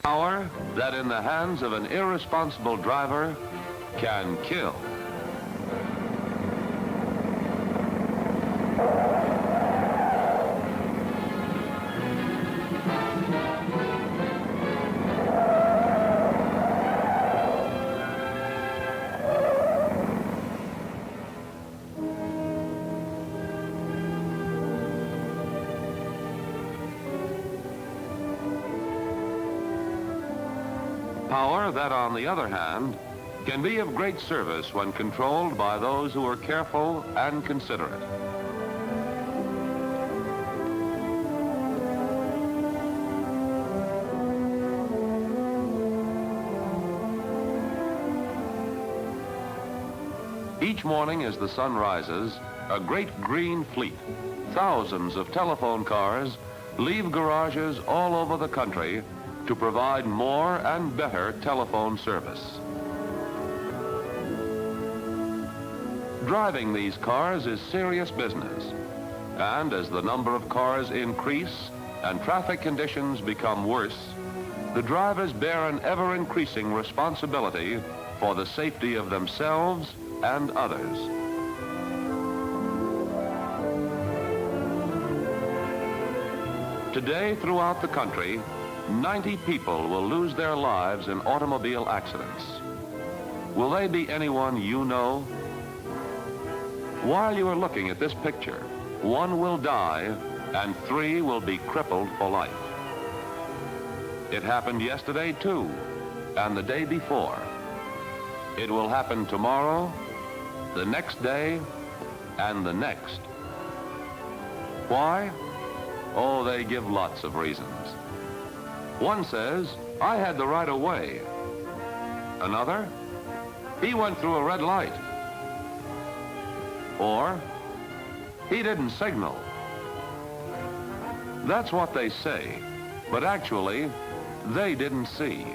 Power that in the hands of an irresponsible driver can kill. Power that, on the other hand, can be of great service when controlled by those who are careful and considerate. Each morning as the sun rises, a great green fleet, thousands of telephone cars, leave garages all over the country to provide more and better telephone service. Driving these cars is serious business, and as the number of cars increase and traffic conditions become worse, the drivers bear an ever-increasing responsibility for the safety of themselves and others. Today, throughout the country, 90 people will lose their lives in automobile accidents. Will they be anyone you know? While you are looking at this picture, 1 will die and 3 will be crippled for life. It happened yesterday too, and the day before. It will happen tomorrow, the next day, and the next. Why? Oh, they give lots of reasons. One says, I had the right of way. Another, he went through a red light. Or, he didn't signal. That's what they say, but actually, they didn't see.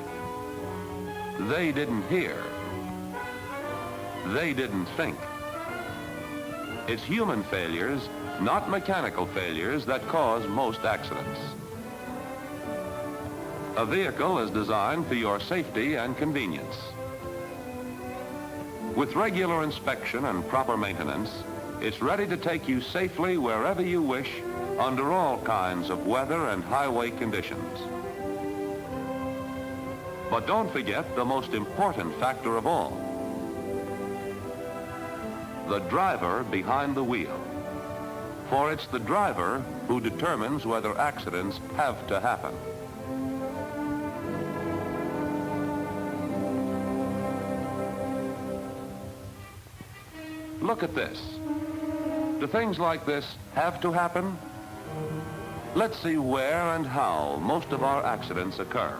They didn't hear. They didn't think. It's human failures, not mechanical failures, that cause most accidents. A vehicle is designed for your safety and convenience. With regular inspection and proper maintenance, it's ready to take you safely wherever you wish under all kinds of weather and highway conditions. But don't forget the most important factor of all, the driver behind the wheel. For it's the driver who determines whether accidents have to happen. Look at this. Do things like this have to happen? Let's see where and how most of our accidents occur.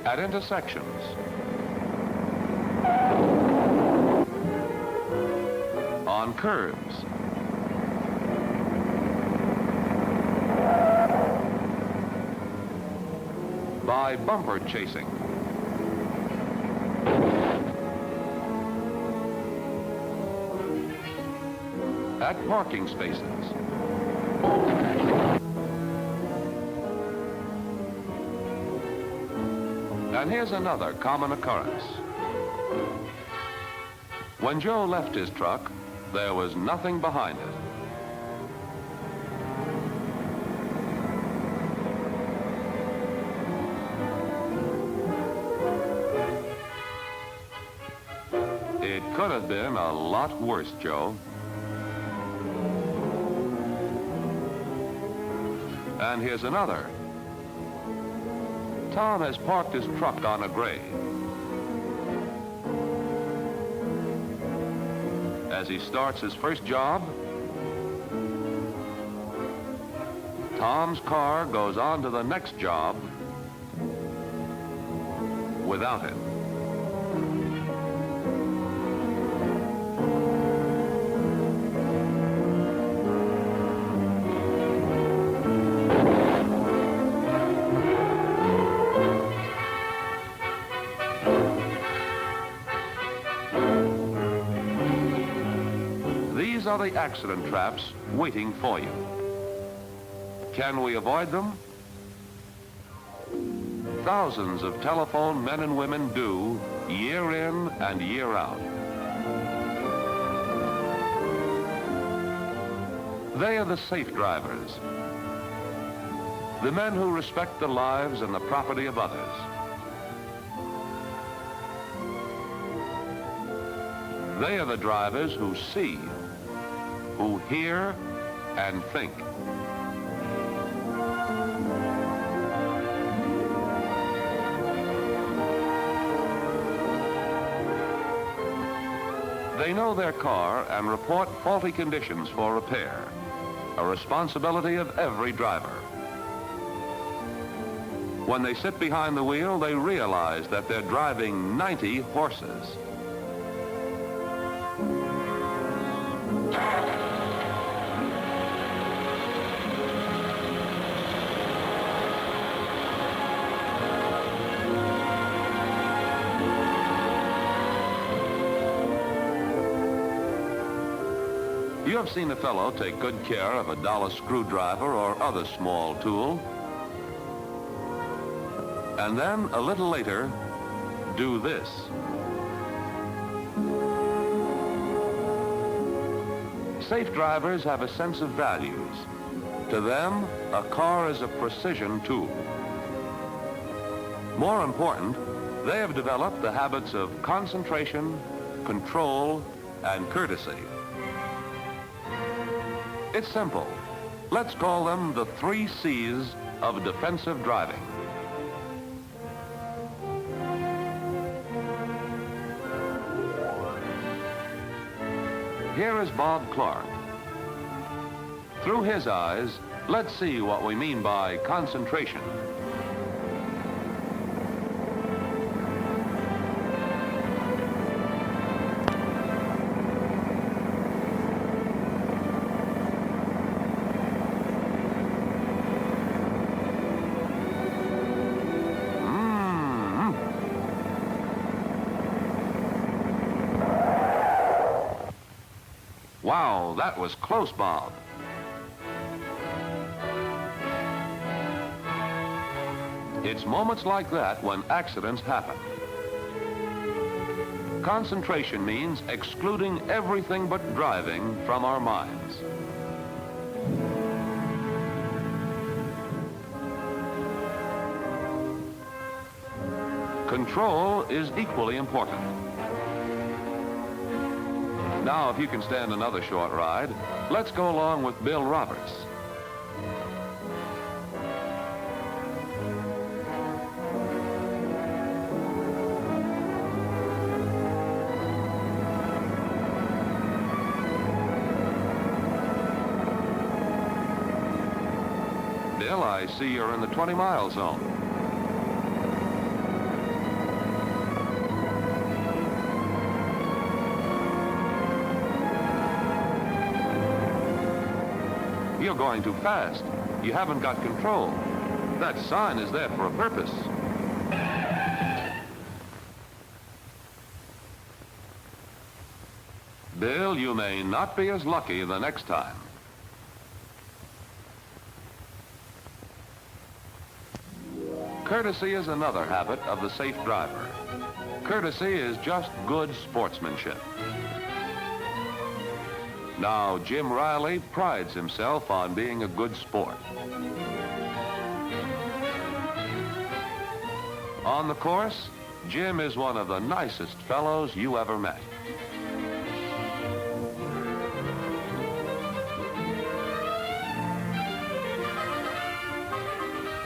At intersections. On curves. By bumper chasing. At parking spaces. And here's another common occurrence. When Joe left his truck, there was nothing behind it. It could have been a lot worse, Joe. And here's another. Tom has parked his truck on a grade. As he starts his first job, Tom's car goes on to the next job without him. These are the accident traps waiting for you. Can we avoid them? thousands of telephone men and women do year in and year out. They are the safe drivers, the men who respect the lives and the property of others. They are the drivers who see, who hear, and think. They know their car and report faulty conditions for repair, a responsibility of every driver. When they sit behind the wheel, they realize that they're driving 90 horses. You have seen a fellow take good care of a dollar screwdriver or other small tool, and then a little later do this. Safe drivers have a sense of values. To them, a car is a precision tool. More important, they have developed the habits of concentration, control, and courtesy. It's simple. Let's call them the 3 C's of defensive driving. Here is Bob Clark. Through his eyes, let's see what we mean by concentration. Wow, that was close, Bob. It's moments like that when accidents happen. Concentration means excluding everything but driving from our minds. Control is equally important. Now, if you can stand another short ride, let's go along with Bill Roberts. Bill, I see you're in the 20-mile zone. You're going too fast. You haven't got control. That sign is there for a purpose. Bill, you may not be as lucky the next time. Courtesy is another habit of the safe driver. Courtesy is just good sportsmanship. Now, Jim Riley prides himself on being a good sport. On the course, Jim is one of the nicest fellows you ever met.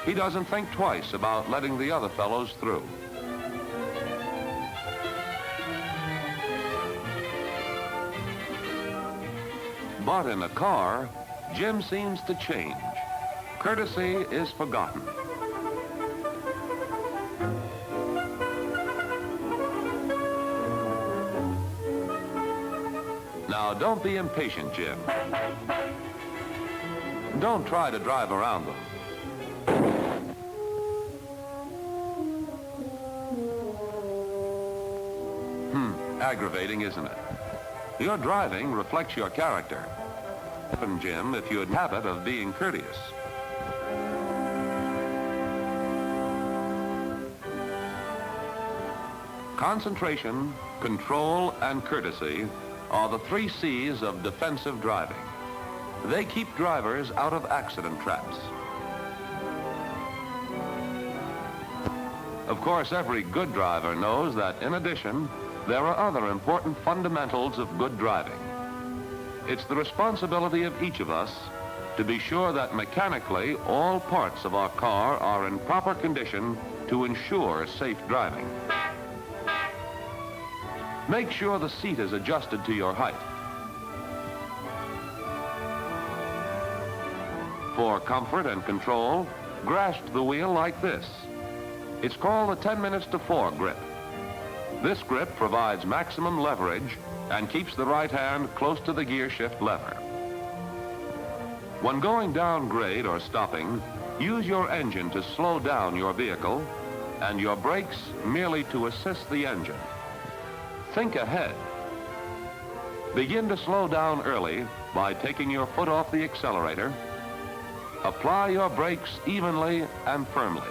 He doesn't think twice about letting the other fellows through. But in a car, Jim seems to change. Courtesy is forgotten. Now, don't be impatient, Jim. Don't try to drive around them. Aggravating, isn't it? Your driving reflects your character. And Jim, if you had a habit of being courteous. Concentration, control, and courtesy are the 3 C's of defensive driving. They keep drivers out of accident traps. Of course, every good driver knows that, in addition, there are other important fundamentals of good driving. It's the responsibility of each of us to be sure that mechanically all parts of our car are in proper condition to ensure safe driving. Make sure the seat is adjusted to your height. For comfort and control, grasp the wheel like this. It's called the 10 minutes to 4 grip. This grip provides maximum leverage and keeps the right hand close to the gear shift lever. When going down grade or stopping, use your engine to slow down your vehicle and your brakes merely to assist the engine. Think ahead. Begin to slow down early by taking your foot off the accelerator. Apply your brakes evenly and firmly.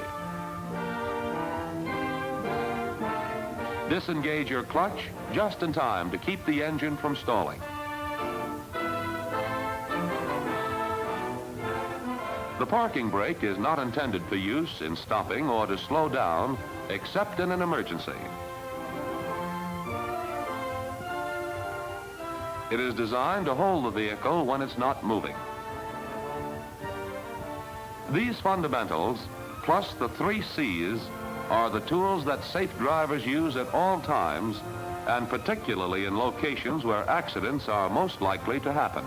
Disengage your clutch just in time to keep the engine from stalling. The parking brake is not intended for use in stopping or to slow down, except in an emergency. It is designed to hold the vehicle when it's not moving. These fundamentals, plus the 3 C's, are the tools that safe drivers use at all times, and particularly in locations where accidents are most likely to happen.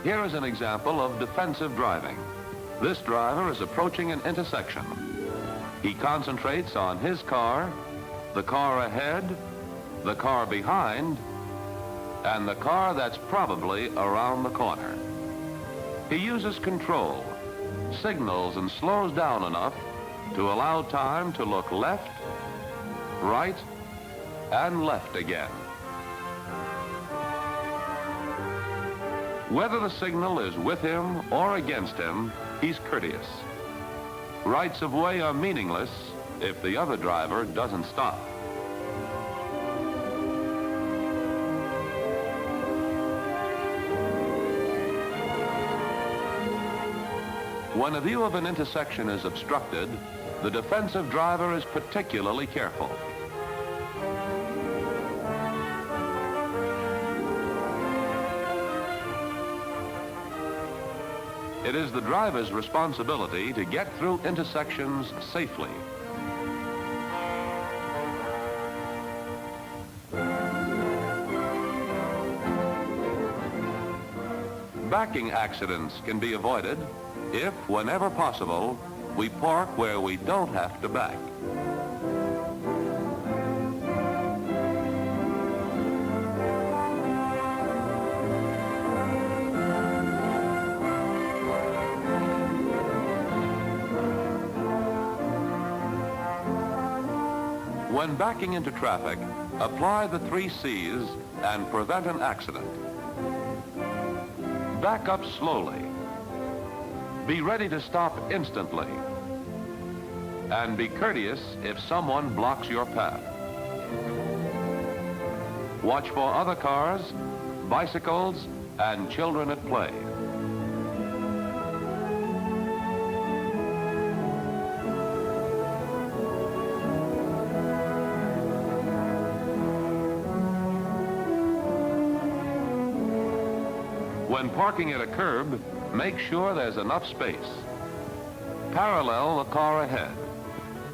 Here is an example of defensive driving. This driver is approaching an intersection. He concentrates on his car, the car ahead, the car behind, and the car that's probably around the corner. He uses control, signals, and slows down enough to allow time to look left, right, and left again. Whether the signal is with him or against him, he's courteous. Rights of way are meaningless if the other driver doesn't stop. When a view of an intersection is obstructed, the defensive driver is particularly careful. It is the driver's responsibility to get through intersections safely. Backing accidents can be avoided if, whenever possible, we park where we don't have to back. When backing into traffic, apply the 3 C's and prevent an accident. Back up slowly. Be ready to stop instantly. And be courteous if someone blocks your path. Watch for other cars, bicycles, and children at play. When parking at a curb, make sure there's enough space. Parallel the car ahead.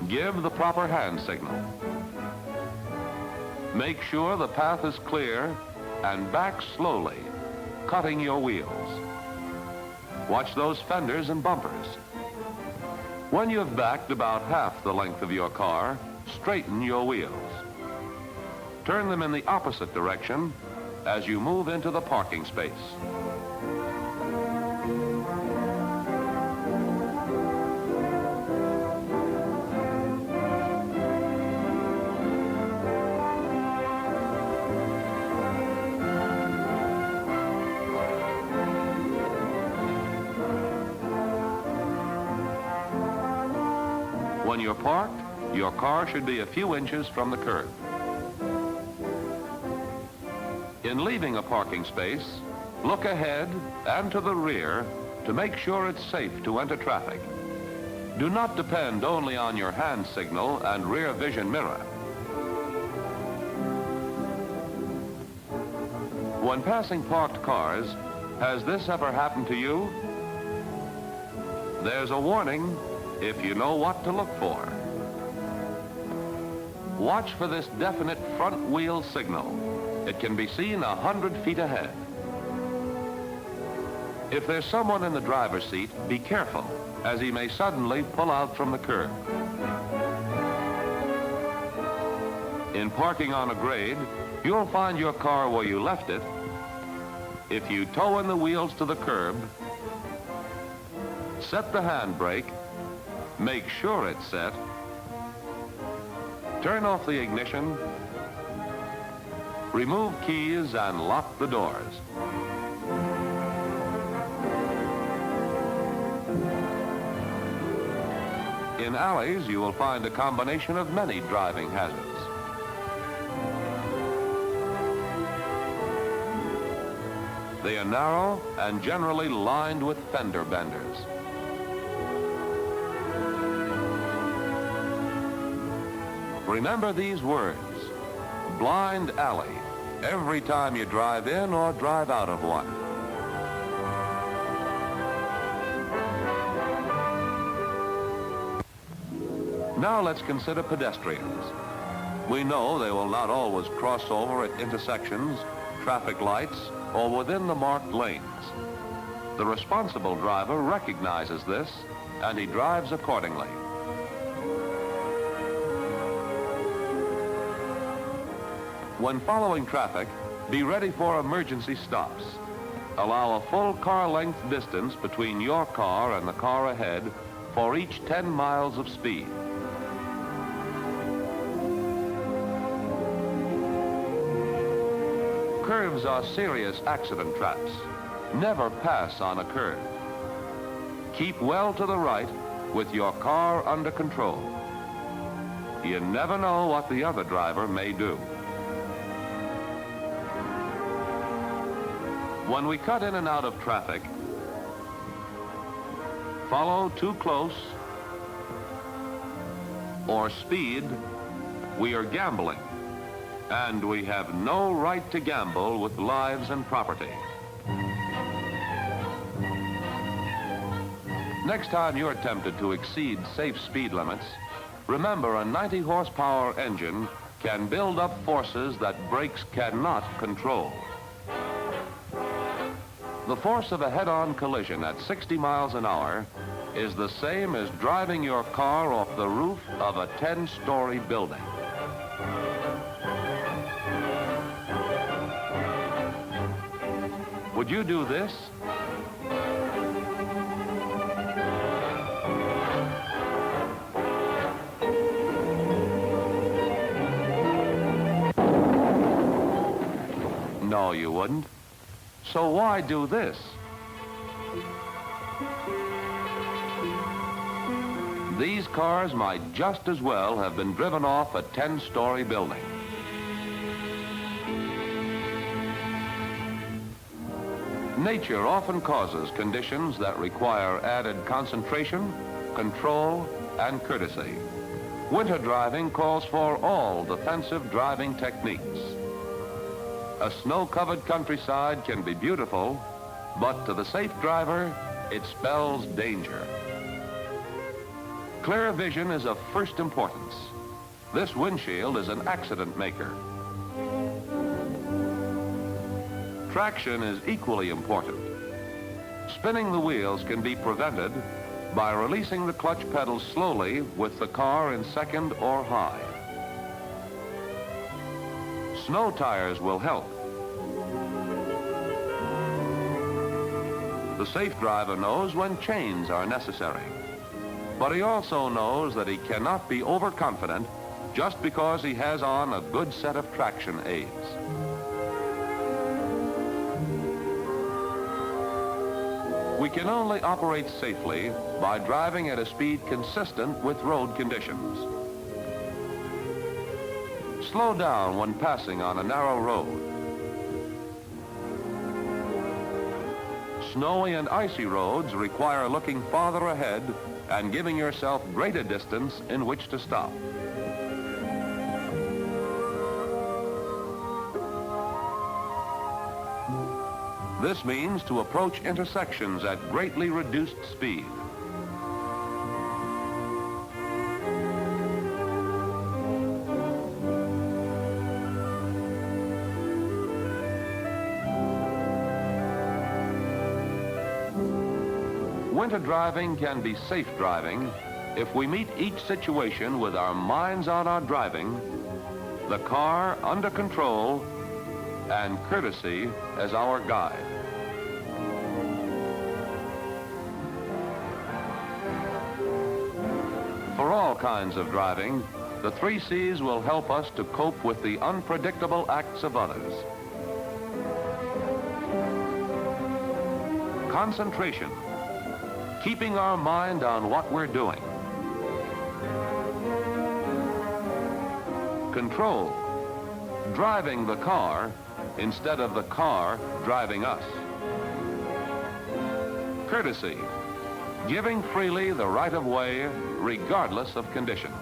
Give the proper hand signal. Make sure the path is clear and back slowly, cutting your wheels. Watch those fenders and bumpers. When you've backed about half the length of your car, straighten your wheels. Turn them in the opposite direction as you move into the parking space. When you're parked, your car should be a few inches from the curb. In leaving a parking space, look ahead and to the rear to make sure it's safe to enter traffic. Do not depend only on your hand signal and rear vision mirror. When passing parked cars, has this ever happened to you? There's a warning if you know what to look for. Watch for this definite front wheel signal. It can be seen 100 feet ahead. If there's someone in the driver's seat, be careful, as he may suddenly pull out from the curb. In parking on a grade, you'll find your car where you left it. If you tow in the wheels to the curb, set the handbrake, make sure it's set, turn off the ignition, remove keys and lock the doors. In alleys, you will find a combination of many driving hazards. They are narrow and generally lined with fender benders. Remember these words, blind alley, every time you drive in or drive out of one. Now let's consider pedestrians. We know they will not always cross over at intersections, traffic lights, or within the marked lanes. The responsible driver recognizes this, and he drives accordingly. When following traffic, be ready for emergency stops. Allow a full car-length distance between your car and the car ahead for each 10 miles of speed. Curves are serious accident traps. Never pass on a curve. Keep well to the right with your car under control. You never know what the other driver may do. When we cut in and out of traffic, follow too close or speed, we are gambling. And we have no right to gamble with lives and property. Next time you're tempted to exceed safe speed limits, remember a 90 horsepower engine can build up forces that brakes cannot control. The force of a head-on collision at 60 miles an hour is the same as driving your car off the roof of a 10-story building. Would you do this? No, you wouldn't. So why do this? These cars might just as well have been driven off a 10-story building. Nature often causes conditions that require added concentration, control, and courtesy. Winter driving calls for all defensive driving techniques. A snow-covered countryside can be beautiful, but to the safe driver, it spells danger. Clear vision is of first importance. This windshield is an accident maker. Traction is equally important. Spinning the wheels can be prevented by releasing the clutch pedal slowly with the car in second or high. Snow tires will help. The safe driver knows when chains are necessary, but he also knows that he cannot be overconfident just because he has on a good set of traction aids. We can only operate safely by driving at a speed consistent with road conditions. slow down when passing on a narrow road. Snowy and icy roads require looking farther ahead and giving yourself greater distance in which to stop. This means to approach intersections at greatly reduced speed. Winter driving can be safe driving if we meet each situation with our minds on our driving, the car under control, and courtesy as our guide. For all kinds of driving, the 3 C's will help us to cope with the unpredictable acts of others. Concentration, keeping our mind on what we're doing. Control, driving the car instead of the car driving us. Courtesy, giving freely the right of way regardless of conditions.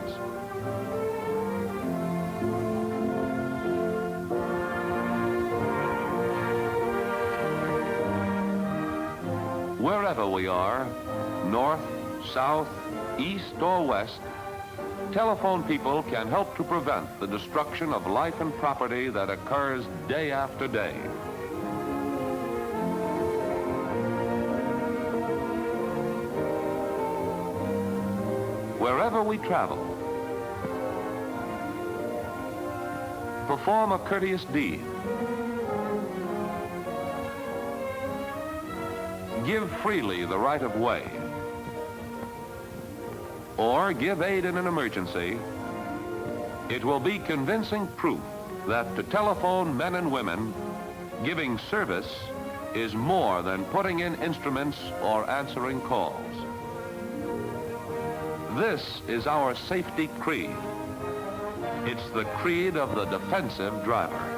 Wherever we are, north, south, east, or west, telephone people can help to prevent the destruction of life and property that occurs day after day. Wherever we travel, perform a courteous deed. Give freely the right of way, or give aid in an emergency. It will be convincing proof that to telephone men and women, giving service is more than putting in instruments or answering calls. This is our safety creed. It's the creed of the defensive driver.